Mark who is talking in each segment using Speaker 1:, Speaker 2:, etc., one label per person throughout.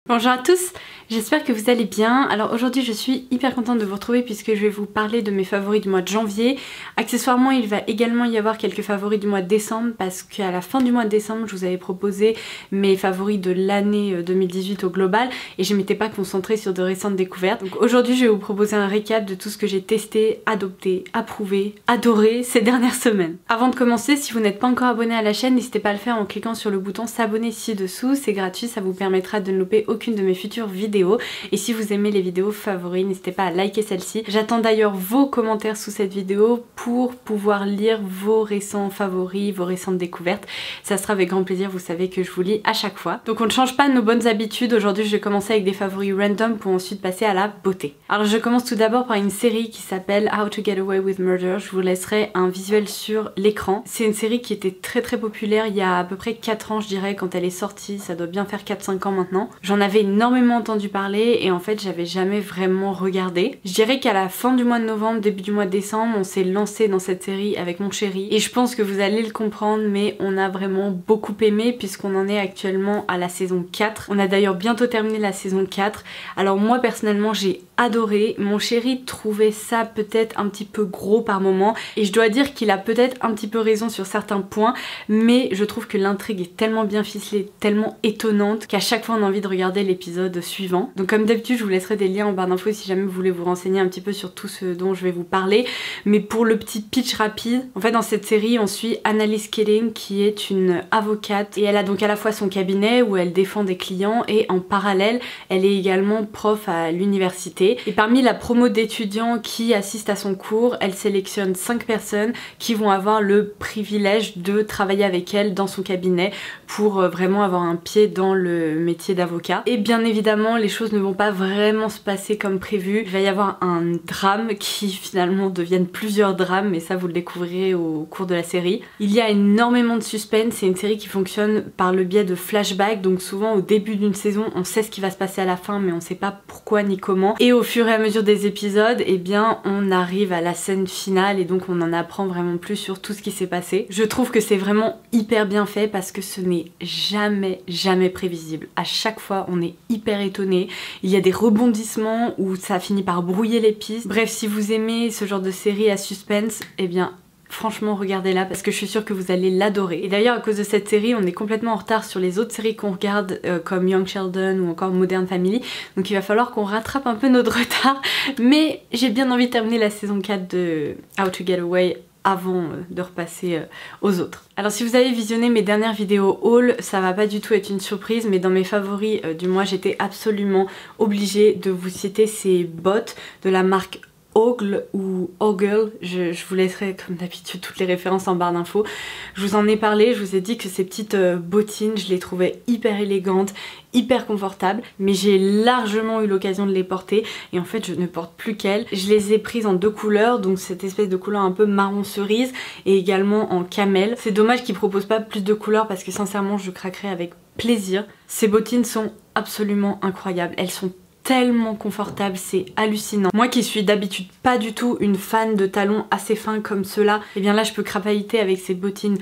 Speaker 1: Bonjour à tous, j'espère que vous allez bien. Alors aujourd'hui je suis hyper contente de vous retrouver puisque je vais vous parler de mes favoris du mois de janvier. Accessoirement il va également y avoir quelques favoris du mois de décembre parce qu'à la fin du mois de décembre je vous avais proposé mes favoris de l'année 2018 au global et je m'étais pas concentrée sur de récentes découvertes. Donc aujourd'hui je vais vous proposer un récap de tout ce que j'ai testé, adopté, approuvé, adoré ces dernières semaines. Avant de commencer, si vous n'êtes pas encore abonné à la chaîne, n'hésitez pas à le faire en cliquant sur le bouton s'abonner ci-dessous, c'est gratuit, ça vous permettra de ne louper aucune de mes futures vidéos. Et si vous aimez les vidéos favoris, n'hésitez pas à liker celle-ci. J'attends d'ailleurs vos commentaires sous cette vidéo pour pouvoir lire vos récents favoris, vos récentes découvertes. Ça sera avec grand plaisir, vous savez que je vous lis à chaque fois. Donc on ne change pas nos bonnes habitudes. Aujourd'hui je vais commencer avec des favoris random pour ensuite passer à la beauté. Alors je commence tout d'abord par une série qui s'appelle How to Get Away with Murder. Je vous laisserai un visuel sur l'écran. C'est une série qui était très populaire il y a à peu près 4 ans je dirais quand elle est sortie. Ça doit bien faire 4-5 ans maintenant. J'en avais énormément entendu parler et en fait j'avais jamais vraiment regardé. Je dirais qu'à la fin du mois de novembre, début du mois de décembre, on s'est lancé dans cette série avec mon chéri et je pense que vous allez le comprendre, mais on a vraiment beaucoup aimé puisqu'on en est actuellement à la saison 4. On a d'ailleurs bientôt terminé la saison 4. Alors moi personnellement j'ai adoré, mon chéri trouvait ça peut-être un petit peu gros par moment et je dois dire qu'il a peut-être un petit peu raison sur certains points, mais je trouve que l'intrigue est tellement bien ficelée, tellement étonnante qu'à chaque fois on a envie de regarder l'épisode suivant. Donc comme d'habitude je vous laisserai des liens en barre d'infos si jamais vous voulez vous renseigner un petit peu sur tout ce dont je vais vous parler, mais pour le petit pitch rapide, en fait dans cette série on suit Annalise Keeling qui est une avocate et elle a donc à la fois son cabinet où elle défend des clients et en parallèle elle est également prof à l'université. Et parmi la promo d'étudiants qui assistent à son cours, elle sélectionne 5 personnes qui vont avoir le privilège de travailler avec elle dans son cabinet pour vraiment avoir un pied dans le métier d'avocat. Et bien évidemment les choses ne vont pas vraiment se passer comme prévu. Il va y avoir un drame qui finalement deviennent plusieurs drames, mais ça vous le découvrirez au cours de la série. Il y a énormément de suspense, c'est une série qui fonctionne par le biais de flashbacks, donc souvent au début d'une saison on sait ce qui va se passer à la fin mais on sait pas pourquoi ni comment. Et au fur et à mesure des épisodes, eh bien on arrive à la scène finale et donc on en apprend vraiment plus sur tout ce qui s'est passé. Je trouve que c'est vraiment hyper bien fait parce que ce n'est jamais prévisible. À chaque fois on est hyper étonné, il y a des rebondissements où ça finit par brouiller les pistes. Bref, si vous aimez ce genre de série à suspense, eh bien franchement regardez-la parce que je suis sûre que vous allez l'adorer. Et d'ailleurs à cause de cette série on est complètement en retard sur les autres séries qu'on regarde comme Young Sheldon ou encore Modern Family, donc il va falloir qu'on rattrape un peu notre retard, mais j'ai bien envie de terminer la saison 4 de How to Get Away avant de repasser aux autres. Alors si vous avez visionné mes dernières vidéos haul, ça va pas du tout être une surprise, mais dans mes favoris du mois j'étais absolument obligée de vous citer ces bottes de la marque Ogle ou Ogle, je vous laisserai comme d'habitude toutes les références en barre d'infos. Je vous en ai parlé, je vous ai dit que ces petites bottines, je les trouvais hyper élégantes, hyper confortables, mais j'ai largement eu l'occasion de les porter et en fait je ne porte plus qu'elles. Je les ai prises en 2 couleurs, donc cette espèce de couleur un peu marron cerise et également en camel. C'est dommage qu'ils proposent pas plus de couleurs parce que sincèrement je craquerais avec plaisir. Ces bottines sont absolument incroyables, elles sont tellement confortable, c'est hallucinant. Moi qui suis d'habitude pas du tout une fan de talons assez fins comme ceux-là, et bien là je peux crapahuter avec ces bottines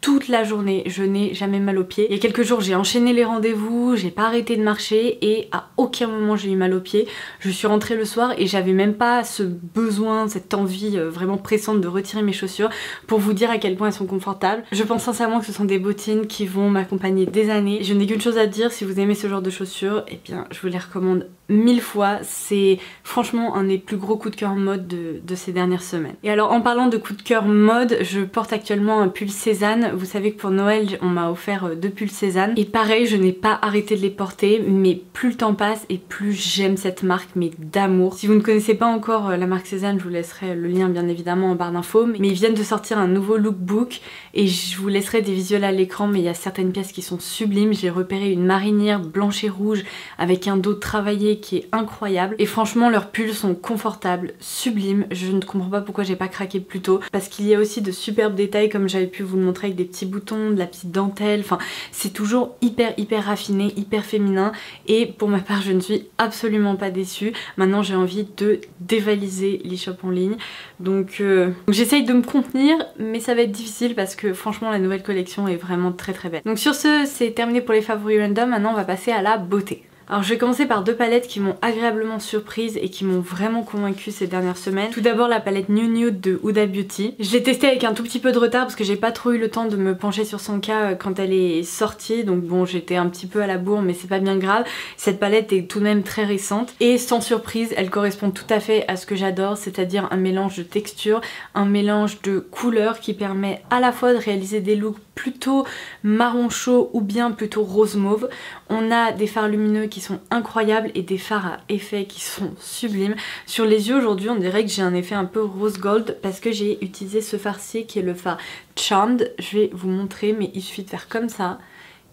Speaker 1: toute la journée, je n'ai jamais mal aux pieds. Il y a quelques jours j'ai enchaîné les rendez-vous, j'ai pas arrêté de marcher et à aucun moment j'ai eu mal aux pieds. Je suis rentrée le soir et j'avais même pas ce besoin, cette envie vraiment pressante de retirer mes chaussures pour vous dire à quel point elles sont confortables. Je pense sincèrement que ce sont des bottines qui vont m'accompagner des années. Je n'ai qu'une chose à dire, si vous aimez ce genre de chaussures, et bien je vous les recommande 1000 fois. C'est franchement un des plus gros coups de cœur mode de ces dernières semaines. Et alors en parlant de coups de cœur mode, je porte actuellement un pull Cézanne. Vous savez que pour Noël on m'a offert 2 pulls Cézanne et pareil je n'ai pas arrêté de les porter, mais plus le temps passe et plus j'aime cette marque, mais d'amour. Si vous ne connaissez pas encore la marque Cézanne, je vous laisserai le lien bien évidemment en barre d'infos, mais ils viennent de sortir un nouveau lookbook et je vous laisserai des visuels à l'écran, mais il y a certaines pièces qui sont sublimes. J'ai repéré une marinière blanche et rouge avec un dos travaillé qui est incroyable et franchement leurs pulls sont confortables, sublimes. Je ne comprends pas pourquoi j'ai pas craqué plus tôt parce qu'il y a aussi de superbes détails comme j'avais pu vous le montrer avec des petits boutons, de la petite dentelle, enfin c'est toujours hyper raffiné, hyper féminin et pour ma part je ne suis absolument pas déçue. Maintenant j'ai envie de dévaliser l'e-shop en ligne, donc j'essaye de me contenir mais ça va être difficile parce que franchement la nouvelle collection est vraiment très belle. Donc sur ce c'est terminé pour les favoris random, maintenant on va passer à la beauté. Alors je vais commencer par deux palettes qui m'ont agréablement surprise et qui m'ont vraiment convaincue ces dernières semaines. Tout d'abord la palette New Nude de Huda Beauty. Je l'ai testée avec un tout petit peu de retard parce que j'ai pas trop eu le temps de me pencher sur son cas quand elle est sortie. Donc bon, j'étais un petit peu à la bourre mais c'est pas bien grave. Cette palette est tout de même très récente et sans surprise elle correspond tout à fait à ce que j'adore, c'est-à-dire un mélange de texture, un mélange de couleurs qui permet à la fois de réaliser des looks plutôt marron chaud ou bien plutôt rose mauve. On a des fards lumineux qui sont incroyables et des fards à effet qui sont sublimes. Sur les yeux aujourd'hui on dirait que j'ai un effet un peu rose gold parce que j'ai utilisé ce fard-ci qui est le fard Charmed. Je vais vous montrer mais il suffit de faire comme ça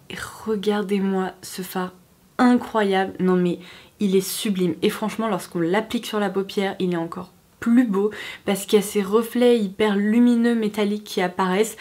Speaker 1: et regardez-moi ce fard incroyable. Non mais il est sublime et franchement lorsqu'on l'applique sur la paupière il est encore plus beau parce qu'il y a ces reflets hyper lumineux métalliques qui apparaissent.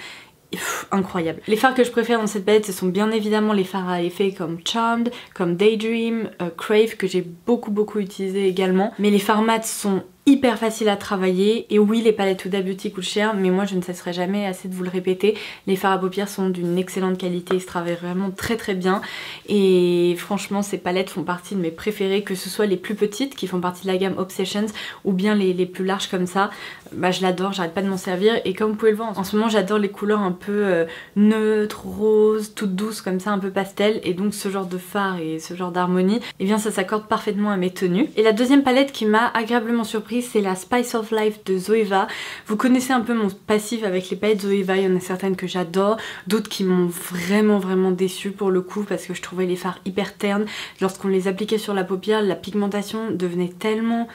Speaker 1: Incroyable. Les fards que je préfère dans cette palette ce sont bien évidemment les fards à effet comme Charmed, comme Daydream, Crave que j'ai beaucoup utilisé également. Mais les fards mat sont hyper faciles à travailler et oui les palettes Huda Beauty coûtent cher mais moi je ne cesserai jamais assez de vous le répéter. Les fards à paupières sont d'une excellente qualité, ils se travaillent vraiment très bien et franchement ces palettes font partie de mes préférées, que ce soit les plus petites qui font partie de la gamme Obsessions ou bien les plus larges comme ça. Bah je l'adore, j'arrête pas de m'en servir et comme vous pouvez le voir en ce moment j'adore les couleurs un peu neutres, roses, toutes douces comme ça, un peu pastel et donc ce genre de fard et ce genre d'harmonie et bien ça s'accorde parfaitement à mes tenues. Et la deuxième palette qui m'a agréablement surprise c'est la Spice of Life de Zoeva. Vous connaissez un peu mon passif avec les palettes Zoeva, il y en a certaines que j'adore, d'autres qui m'ont vraiment déçue pour le coup parce que je trouvais les fards hyper ternes. Lorsqu'on les appliquait sur la paupière, la pigmentation devenait tellement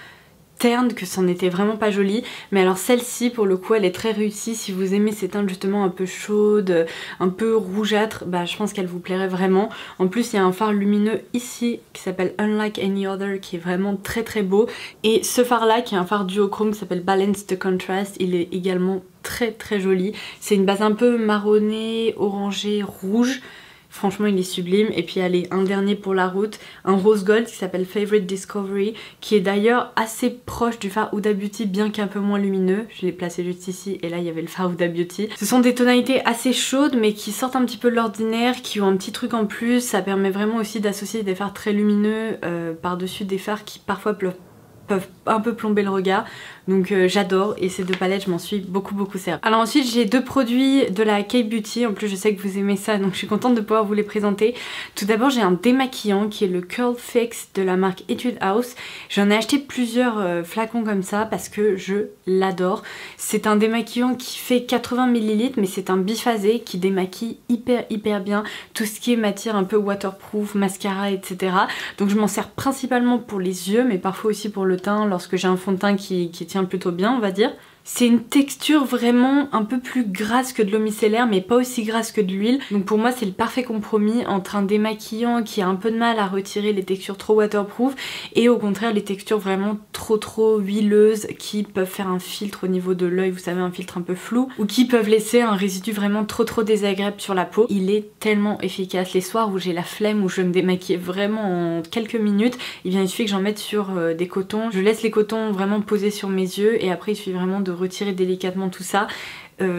Speaker 1: terne que c'en était vraiment pas joli, mais alors celle-ci pour le coup elle est très réussie. Si vous aimez ces teintes justement un peu chaudes, un peu rougeâtres, bah je pense qu'elle vous plairait vraiment. En plus il y a un fard lumineux ici qui s'appelle Unlike Any Other qui est vraiment très beau et ce fard là qui est un fard duochrome qui s'appelle Balance the Contrast, il est également très joli. C'est une base un peu marronnée, orangée, rouge. Franchement il est sublime. Et puis allez, un dernier pour la route, un rose gold qui s'appelle Favorite Discovery qui est d'ailleurs assez proche du fard Huda Beauty bien qu'un peu moins lumineux. Je l'ai placé juste ici et là il y avait le fard Huda Beauty. Ce sont des tonalités assez chaudes mais qui sortent un petit peu de l'ordinaire, qui ont un petit truc en plus. Ça permet vraiment aussi d'associer des fards très lumineux par-dessus des fards qui parfois peuvent un peu plomber le regard, donc j'adore et ces deux palettes je m'en suis beaucoup servi. Alors ensuite j'ai deux produits de la K-Beauty, en plus je sais que vous aimez ça donc je suis contente de pouvoir vous les présenter. Tout d'abord j'ai un démaquillant qui est le Curl Fix de la marque Etude House. J'en ai acheté plusieurs flacons comme ça parce que je l'adore. C'est un démaquillant qui fait 80 ml mais c'est un biphasé qui démaquille hyper bien tout ce qui est matière un peu waterproof, mascara etc. Donc je m'en sers principalement pour les yeux mais parfois aussi pour le teint lorsque j'ai un fond de teint qui tient plutôt bien on va dire. C'est une texture vraiment un peu plus grasse que de l'eau micellaire mais pas aussi grasse que de l'huile. Donc pour moi c'est le parfait compromis entre un démaquillant qui a un peu de mal à retirer les textures trop waterproof et au contraire les textures vraiment trop huileuses qui peuvent faire un filtre au niveau de l'œil, vous savez un filtre un peu flou, ou qui peuvent laisser un résidu vraiment trop désagréable sur la peau. Il est tellement efficace. Les soirs où j'ai la flemme, où je veux me démaquiller vraiment en quelques minutes, il suffit que j'en mette sur des cotons. Je laisse les cotons vraiment posés sur mes yeux et après il suffit vraiment de retirer délicatement tout ça.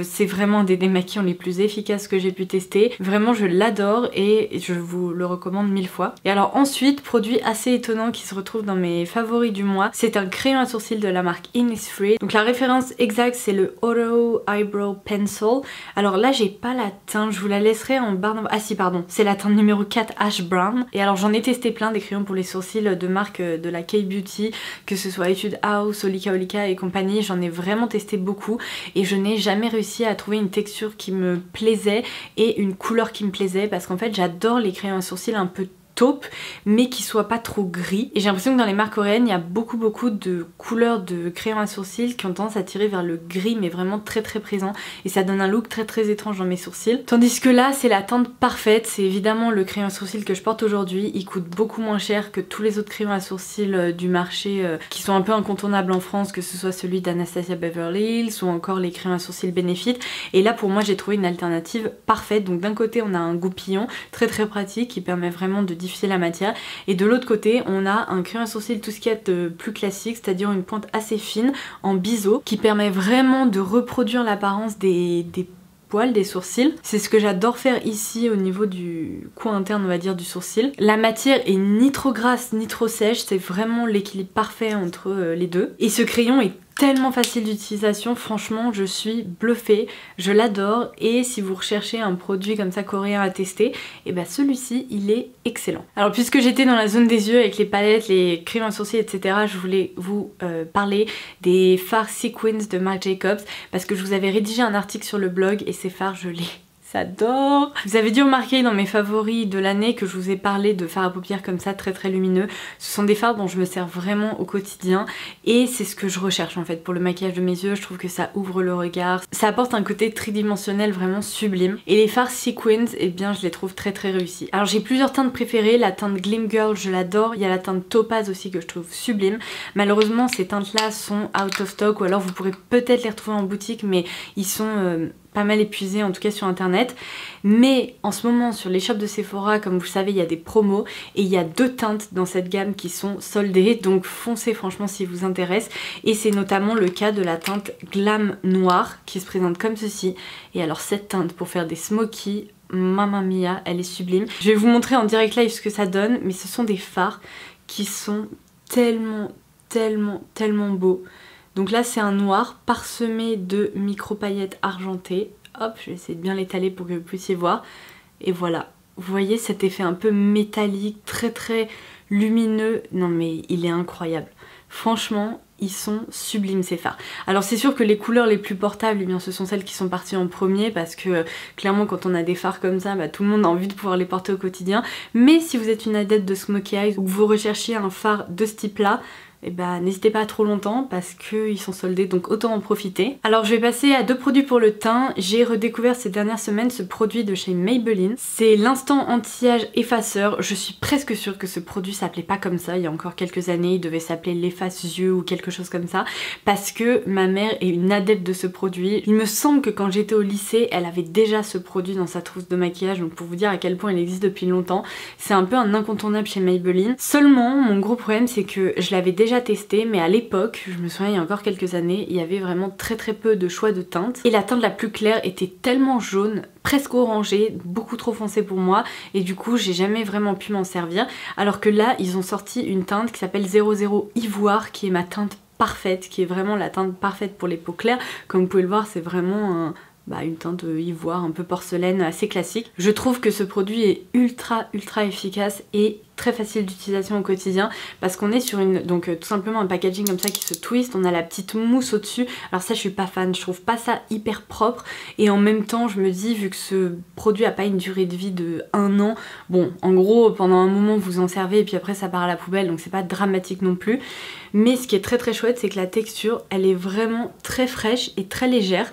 Speaker 1: C'est vraiment un des démaquillants les plus efficaces que j'ai pu tester. Vraiment je l'adore et je vous le recommande 1000 fois. Et alors ensuite, produit assez étonnant qui se retrouve dans mes favoris du mois, c'est un crayon à sourcils de la marque Innisfree. Donc la référence exacte c'est le Auto Eyebrow Pencil. Alors là j'ai pas la teinte, je vous la laisserai en barre d'informations. Ah si pardon, c'est la teinte numéro 4 Ash Brown. Et alors j'en ai testé plein des crayons pour les sourcils de marque de la K-Beauty, que ce soit Etude House, Olika et compagnie. J'en ai vraiment testé beaucoup et je n'ai jamais réussi à trouver une texture qui me plaisait et une couleur qui me plaisait parce qu'en fait j'adore les crayons à sourcils un peu taupe mais qui soit pas trop gris et j'ai l'impression que dans les marques coréennes il y a beaucoup de couleurs de crayons à sourcils qui ont tendance à tirer vers le gris mais vraiment très présent et ça donne un look très étrange dans mes sourcils, tandis que là c'est la teinte parfaite. C'est évidemment le crayon à sourcils que je porte aujourd'hui, il coûte beaucoup moins cher que tous les autres crayons à sourcils du marché qui sont un peu incontournables en France, que ce soit celui d'Anastasia Beverly Hills ou encore les crayons à sourcils Benefit, et là pour moi j'ai trouvé une alternative parfaite. Donc d'un côté on a un goupillon très pratique qui permet vraiment de diffuser la matière et de l'autre côté on a un crayon à sourcils tout ce qui est de plus classique, c'est-à-dire une pointe assez fine en biseau qui permet vraiment de reproduire l'apparence des poils des sourcils. C'est ce que j'adore faire ici au niveau du coin interne, on va dire, du sourcil. La matière est ni trop grasse ni trop sèche, c'est vraiment l'équilibre parfait entre les deux. Et ce crayon est tellement facile d'utilisation, franchement je suis bluffée, je l'adore. Et si vous recherchez un produit comme ça coréen à tester, et ben celui-ci il est excellent. Alors puisque j'étais dans la zone des yeux avec les palettes, les crayons à sourcils etc, je voulais vous parler des fards Sequins de Marc Jacobs parce que je vous avais rédigé un article sur le blog et ces fards je les j'adore. Vous avez dû remarquer dans mes favoris de l'année que je vous ai parlé de fards à paupières comme ça très lumineux. Ce sont des fards dont je me sers vraiment au quotidien et c'est ce que je recherche en fait pour le maquillage de mes yeux. Je trouve que ça ouvre le regard, ça apporte un côté tridimensionnel vraiment sublime. Et les fards Sequins, eh bien je les trouve très réussis. Alors j'ai plusieurs teintes préférées, la teinte Glim Girl je l'adore, il y a la teinte Topaz aussi que je trouve sublime. Malheureusement ces teintes là sont out of stock ou alors vous pourrez peut-être les retrouver en boutique mais ils sont pas mal épuisé en tout cas sur internet. Mais en ce moment sur les shops de Sephora, comme vous le savez, il y a des promos et il y a 2 teintes dans cette gamme qui sont soldées, donc foncez franchement si vous intéresse. Et c'est notamment le cas de la teinte Glam Noir qui se présente comme ceci. Et alors cette teinte pour faire des smokies, mamma mia, elle est sublime. Je vais vous montrer en direct live ce que ça donne, mais ce sont des fards qui sont tellement beaux. Donc là c'est un noir parsemé de micro paillettes argentées. Hop, je vais essayer de bien l'étaler pour que vous puissiez voir. Et voilà, vous voyez cet effet un peu métallique, très lumineux. Non mais il est incroyable. Franchement, ils sont sublimes ces fards. Alors c'est sûr que les couleurs les plus portables, eh bien, ce sont celles qui sont parties en premier parce que clairement quand on a des fards comme ça, bah, tout le monde a envie de pouvoir les porter au quotidien. Mais si vous êtes une adepte de smokey eyes ou que vous recherchiez un fard de ce type là, et bah n'hésitez pas trop longtemps parce qu'ils sont soldés, donc autant en profiter. Alors je vais passer à 2 produits pour le teint. J'ai redécouvert ces dernières semaines ce produit de chez Maybelline. C'est l'instant anti-âge effaceur. Je suis presque sûre que ce produit s'appelait pas comme ça il y a encore quelques années, il devait s'appeler l'efface-yeux ou quelque chose comme ça parce que ma mère est une adepte de ce produit. Il me semble que quand j'étais au lycée, elle avait déjà ce produit dans sa trousse de maquillage, donc pour vous dire à quel point il existe depuis longtemps. C'est un peu un incontournable chez Maybelline. Seulement, mon gros problème c'est que je l'avais déjà testé, mais à l'époque, je me souviens il y a encore quelques années, il y avait vraiment très peu de choix de teintes et la teinte la plus claire était tellement jaune, presque orangée, beaucoup trop foncée pour moi et du coup j'ai jamais vraiment pu m'en servir, alors que là ils ont sorti une teinte qui s'appelle 00 Ivoire qui est ma teinte parfaite, qui est vraiment la teinte parfaite pour les peaux claires. Comme vous pouvez le voir, c'est vraiment une teinte ivoire un peu porcelaine assez classique. Je trouve que ce produit est ultra efficace et très facile d'utilisation au quotidien parce qu'on est sur tout simplement un packaging comme ça qui se twist, on a la petite mousse au dessus. Alors ça je suis pas fan, je trouve pas ça hyper propre et en même temps je me dis vu que ce produit a pas une durée de vie de 1 an, bon en gros pendant un moment vous en servez et puis après ça part à la poubelle donc c'est pas dramatique non plus. Mais ce qui est très chouette c'est que la texture elle est vraiment très fraîche et très légère,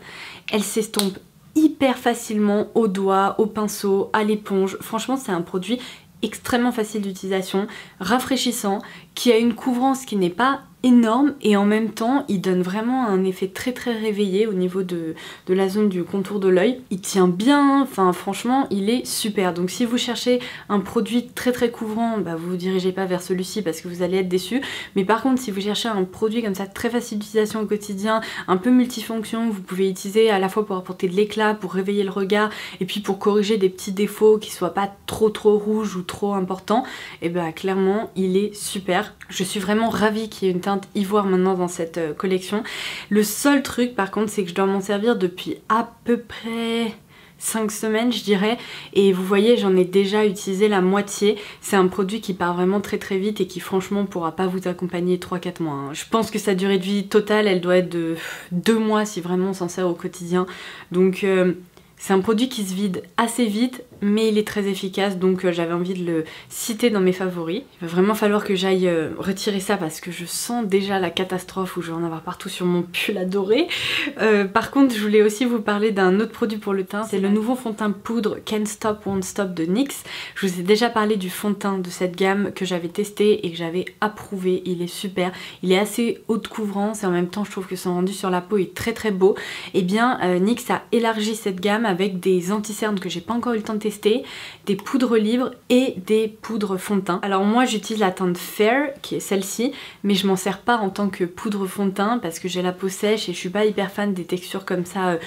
Speaker 1: elle s'estompe hyper facilement au doigt, au pinceau, à l'éponge. Franchement c'est un produit extrêmement facile d'utilisation, rafraîchissant, qui a une couvrance qui n'est pas énorme et en même temps il donne vraiment un effet très réveillé au niveau de la zone du contour de l'œil. Il tient bien, enfin franchement il est super. Donc si vous cherchez un produit très couvrant, bah vous dirigez pas vers celui-ci parce que vous allez être déçu. Mais par contre si vous cherchez un produit comme ça très facile d'utilisation au quotidien, un peu multifonction, vous pouvez utiliser à la fois pour apporter de l'éclat, pour réveiller le regard et puis pour corriger des petits défauts qui soient pas trop rouges ou trop importants, et bah clairement il est super. Je suis vraiment ravie qu'il y ait une teinte ivoire maintenant dans cette collection. Le seul truc par contre c'est que je dois m'en servir depuis à peu près 5 semaines je dirais et vous voyez j'en ai déjà utilisé la moitié. C'est un produit qui part vraiment très vite et qui franchement pourra pas vous accompagner 3-4 mois hein. Je pense que sa durée de vie totale elle doit être de 2 mois si vraiment on s'en sert au quotidien. Donc c'est un produit qui se vide assez vite mais il est très efficace donc j'avais envie de le citer dans mes favoris. Il va vraiment falloir que j'aille retirer ça parce que je sens déjà la catastrophe où je vais en avoir partout sur mon pull adoré. Par contre je voulais aussi vous parler d'un autre produit pour le teint, c'est le nouveau fond de teint poudre Can't Stop Won't Stop de NYX. Je vous ai déjà parlé du fond de teint de cette gamme que j'avais testé et que j'avais approuvé, il est super, il est assez haut de couvrance et en même temps je trouve que son rendu sur la peau est très beau. Et bien NYX a élargi cette gamme gamme avec des anti-cernes que j'ai pas encore eu le temps de tester, des poudres libres et des poudres fond de teint. Alors moi j'utilise la teinte Fair qui est celle-ci, mais je m'en sers pas en tant que poudre fond de teint parce que j'ai la peau sèche et je suis pas hyper fan des textures comme ça,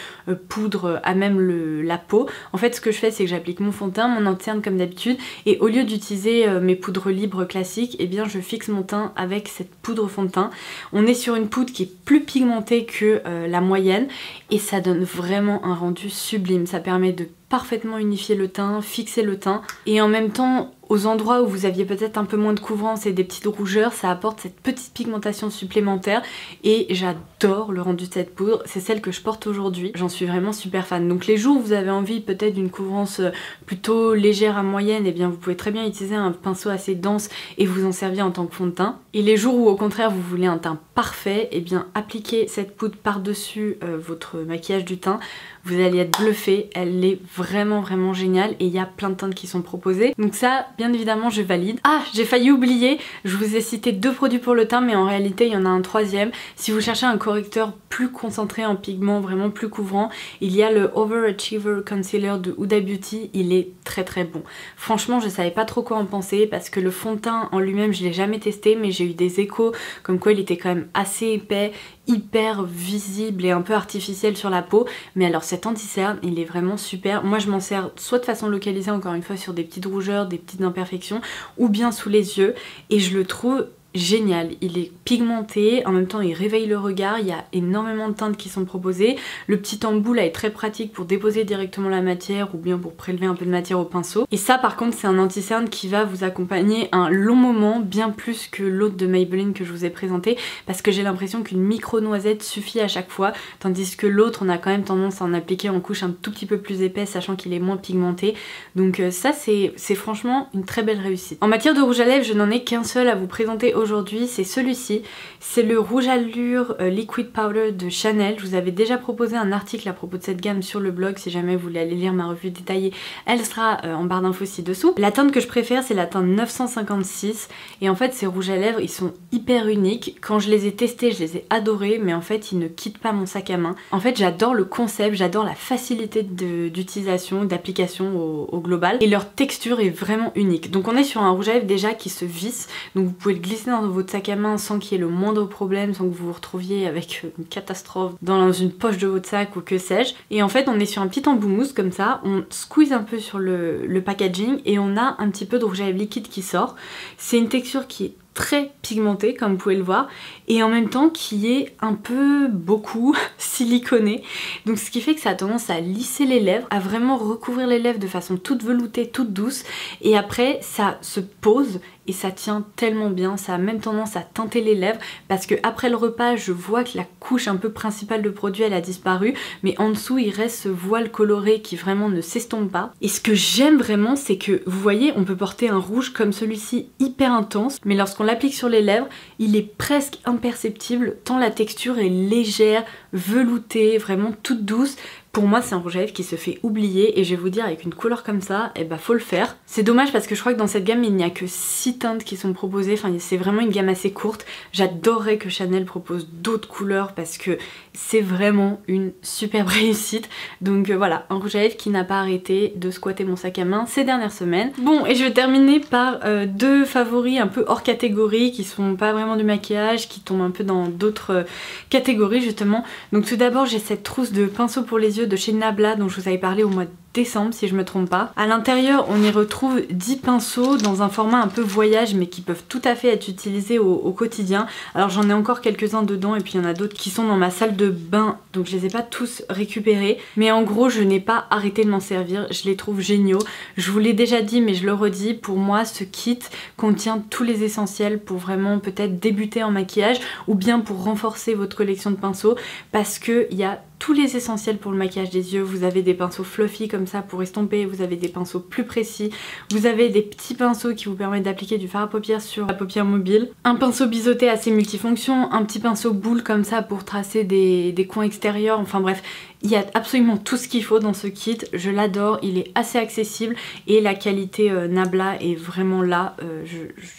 Speaker 1: poudre à même la peau. En fait ce que je fais c'est que j'applique mon fond de teint, mon anti-cerne comme d'habitude, et au lieu d'utiliser mes poudres libres classiques, et bien je fixe mon teint avec cette poudre fond de teint. On est sur une poudre qui est plus pigmentée que la moyenne et ça donne vraiment un rendu sublime. Ça permet de parfaitement unifier le teint, fixer le teint, et en même temps aux endroits où vous aviez peut-être un peu moins de couvrance et des petites rougeurs, ça apporte cette petite pigmentation supplémentaire et j'adore le rendu de cette poudre. C'est celle que je porte aujourd'hui, j'en suis vraiment super fan. Donc les jours où vous avez envie peut-être d'une couvrance plutôt légère à moyenne, et bien vous pouvez très bien utiliser un pinceau assez dense et vous en servir en tant que fond de teint. Et les jours où au contraire vous voulez un teint parfait, et bien appliquez cette poudre par-dessus votre maquillage du teint. Vous allez être bluffé, elle est vraiment géniale et il y a plein de teintes qui sont proposées. Donc ça, bien évidemment, je valide. Ah, j'ai failli oublier, je vous ai cité 2 produits pour le teint, mais en réalité, il y en a un 3e. Si vous cherchez un correcteur plus concentré en pigments, vraiment plus couvrant, il y a le Overachiever Concealer de Huda Beauty, il est très bon. Franchement, je savais pas trop quoi en penser parce que le fond de teint en lui-même, je l'ai jamais testé, mais j'ai eu des échos comme quoi il était quand même assez épais, hyper visible et un peu artificiel sur la peau. Mais alors cet anti-cerne, il est vraiment super. Moi je m'en sers soit de façon localisée, encore une fois sur des petites rougeurs, des petites imperfections, ou bien sous les yeux, et je le trouve génial. Il est pigmenté, en même temps il réveille le regard, il y a énormément de teintes qui sont proposées. Le petit embout là est très pratique pour déposer directement la matière ou bien pour prélever un peu de matière au pinceau. Et ça par contre c'est un anti-cerne qui va vous accompagner un long moment, bien plus que l'autre de Maybelline que je vous ai présenté, parce que j'ai l'impression qu'une micro noisette suffit à chaque fois, tandis que l'autre on a quand même tendance à en appliquer en couche un tout petit peu plus épaisse, sachant qu'il est moins pigmenté. Donc ça c'est franchement une très belle réussite. En matière de rouge à lèvres, je n'en ai qu'un seul à vous présenter aujourd'hui, c'est celui-ci. C'est le rouge allure Liquid Powder de Chanel. Je vous avais déjà proposé un article à propos de cette gamme sur le blog, si jamais vous voulez aller lire ma revue détaillée, elle sera en barre d'infos ci-dessous. La teinte que je préfère c'est la teinte 956 et en fait ces rouges à lèvres ils sont hyper uniques. Quand je les ai testés je les ai adorés, mais en fait ils ne quittent pas mon sac à main. En fait j'adore le concept, j'adore la facilité d'utilisation, d'application au global, et leur texture est vraiment unique. Donc on est sur un rouge à lèvres déjà qui se visse, donc vous pouvez le glisser dans votre sac à main sans qu'il y ait le moindre problème, sans que vous vous retrouviez avec une catastrophe dans une poche de votre sac ou que sais-je. Et en fait on est sur un petit embout mousse comme ça, on squeeze un peu sur le packaging et on a un petit peu de rouge à lèvres liquide qui sort. C'est une texture qui est très pigmentée comme vous pouvez le voir, et en même temps qui est un peu beaucoup siliconée, donc ce qui fait que ça a tendance à lisser les lèvres, à vraiment recouvrir les lèvres de façon toute veloutée, toute douce, et après ça se pose et ça tient tellement bien. Ça a même tendance à teinter les lèvres parce que après le repas je vois que la couche un peu principale de produit elle a disparu, mais en dessous il reste ce voile coloré qui vraiment ne s'estompe pas. Et ce que j'aime vraiment c'est que vous voyez on peut porter un rouge comme celui-ci hyper intense, mais lorsqu'on l'applique sur les lèvres il est presque imperceptible tant la texture est légère, veloutée, vraiment toute douce. Pour moi c'est un rouge à lèvres qui se fait oublier, et je vais vous dire avec une couleur comme ça, et bah faut le faire. C'est dommage parce que je crois que dans cette gamme il n'y a que 6 teintes qui sont proposées, enfin c'est vraiment une gamme assez courte. J'adorerais que Chanel propose d'autres couleurs parce que c'est vraiment une superbe réussite. Donc voilà, un rouge à lèvres qui n'a pas arrêté de squatter mon sac à main ces dernières semaines. Bon, et je vais terminer par 2 favoris un peu hors catégorie, qui sont pas vraiment du maquillage, qui tombent un peu dans d'autres catégories justement. Donc tout d'abord j'ai cette trousse de pinceaux pour les yeux de chez Nabla dont je vous avais parlé au mois de décembre si je me trompe pas. À l'intérieur on y retrouve 10 pinceaux dans un format un peu voyage, mais qui peuvent tout à fait être utilisés au quotidien. Alors j'en ai encore quelques-uns dedans et puis il y en a d'autres qui sont dans ma salle de bain, donc je les ai pas tous récupérés, mais en gros je n'ai pas arrêté de m'en servir, je les trouve géniaux. Je vous l'ai déjà dit mais je le redis, pour moi ce kit contient tous les essentiels pour vraiment peut-être débuter en maquillage ou bien pour renforcer votre collection de pinceaux, parce que il y a tous les essentiels pour le maquillage des yeux. Vous avez des pinceaux fluffy comme ça pour estomper, vous avez des pinceaux plus précis, vous avez des petits pinceaux qui vous permettent d'appliquer du fard à paupières sur la paupière mobile, un pinceau biseauté assez multifonction, un petit pinceau boule comme ça pour tracer des coins extérieurs, enfin bref, il y a absolument tout ce qu'il faut dans ce kit. Je l'adore, il est assez accessible et la qualité Nabla est vraiment là,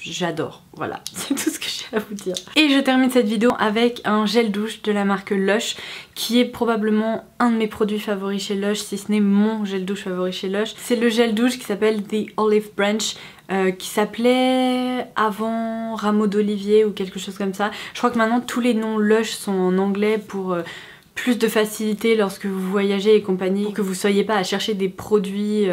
Speaker 1: j'adore, voilà, c'est tout ce que j'ai à vous dire. Et je termine cette vidéo avec un gel douche de la marque Lush qui est probablement un de mes produits favoris chez Lush, si ce n'est mon gel douche favori chez Lush. C'est le gel douche qui s'appelle The Olive Branch, qui s'appelait avant Rameau d'Olivier ou quelque chose comme ça. Je crois que maintenant tous les noms Lush sont en anglais pour plus de facilité lorsque vous voyagez et compagnie, pour que vous soyez pas à chercher des produits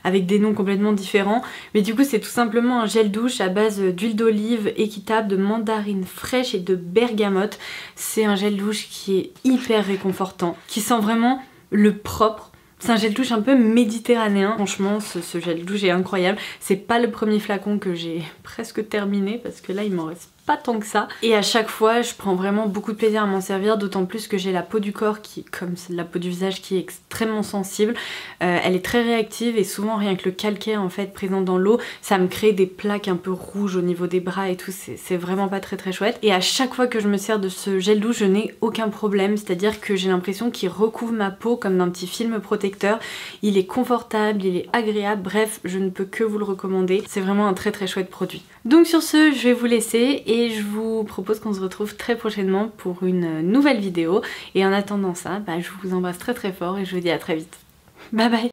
Speaker 1: avec des noms complètement différents. Mais du coup c'est tout simplement un gel douche à base d'huile d'olive équitable, de mandarine fraîche et de bergamote. C'est un gel douche qui est hyper réconfortant, qui sent vraiment le propre. C'est un gel douche un peu méditerranéen. Franchement, ce gel douche est incroyable. C'est pas le premier flacon que j'ai presque terminé parce que là, il m'en reste pas tant que ça. Et à chaque fois, je prends vraiment beaucoup de plaisir à m'en servir, d'autant plus que j'ai la peau du corps qui, comme c'est la peau du visage, qui est extrêmement sensible. Elle est très réactive et souvent rien que le calcaire en fait présent dans l'eau, ça me crée des plaques un peu rouges au niveau des bras et tout. C'est vraiment pas très chouette. Et à chaque fois que je me sers de ce gel douche, je n'ai aucun problème. C'est-à-dire que j'ai l'impression qu'il recouvre ma peau comme d'un petit film protecteur. Il est confortable, il est agréable. Bref, je ne peux que vous le recommander. C'est vraiment un très chouette produit. Donc sur ce, je vais vous laisser et je vous propose qu'on se retrouve très prochainement pour une nouvelle vidéo. Et en attendant ça, je vous embrasse très fort et je vous dis à très vite. Bye bye!